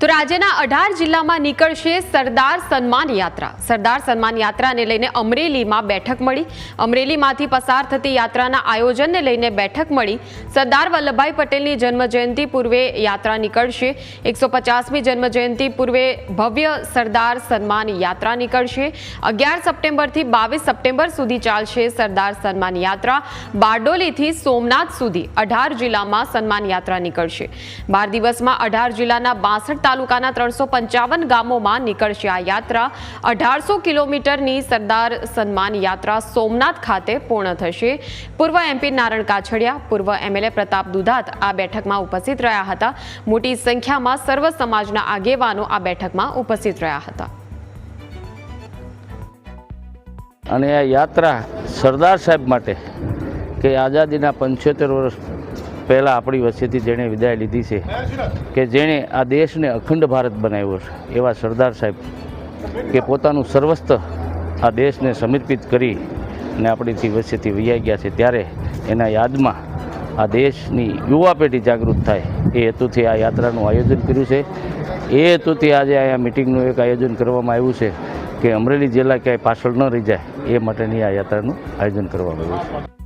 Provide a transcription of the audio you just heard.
તો રાજ્યના 18 જિલ્લામાં નીકળશે સરદાર સન્માન યાત્રા। સરદાર સન્માન યાત્રાને લઈને અમરેલીમાં બેઠક મળી। અમરેલીમાંથી પસાર થતી યાત્રાના આયોજનને લઈને બેઠક મળી। સરદાર વલ્લભભાઈ પટેલની જન્મજયંતિ પૂર્વે યાત્રા નીકળશે। 150મી જન્મજયંતિ પૂર્વે ભવ્ય સરદાર સન્માન યાત્રા નીકળશે। 11 સપ્ટેમ્બરથી 22 સપ્ટેમ્બર સુધી ચાલશે સરદાર સન્માન યાત્રા। બારડોલીથી સોમનાથ સુધી 18 જિલ્લામાં સન્માન યાત્રા નીકળશે। 12 દિવસમાં 18 જિલ્લાના 62 તાલુકાના 355 ગામોમાં નીકળશે આ યાત્રા। 1800 કિલોમીટરની સરદાર સન્માન યાત્રા સોમનાથ ખાતે પૂર્ણ થશે। પૂર્વ એમપી નારણ કાછડિયા, પૂર્વ એમએલએ પ્રતાપ દુધાત આ બેઠકમાં ઉપસ્થિત રહ્યા હતા। મોટી સંખ્યામાં સર્વ સમાજના આગેવાનો આ બેઠકમાં ઉપસ્થિત રહ્યા હતા। અને આ યાત્રા સરદાર સાહેબ માટે કે આઝાદીના 75 વર્ષ પહેલાં આપણી વચ્ચેથી જેણે વિદાય લીધી છે, કે જેણે આ દેશને અખંડ ભારત બનાવ્યો છે, એવા સરદાર સાહેબ કે પોતાનું સર્વસ્વ આ દેશને સમર્પિત કરી અને આપણીથી વચ્ચેથી વૈયા ગયા છે, ત્યારે એના યાદમાં આ દેશની યુવા પેઢી જાગૃત થાય એ હેતુથી આ યાત્રાનું આયોજન કર્યું છે। એ હેતુથી આજે અહીંયા મિટિંગનું એક આયોજન કરવામાં આવ્યું છે કે અમરેલી જિલ્લા ક્યાંય પાછળ ન રહી જાય એ માટેની આ યાત્રાનું આયોજન કરવામાં આવ્યું છે।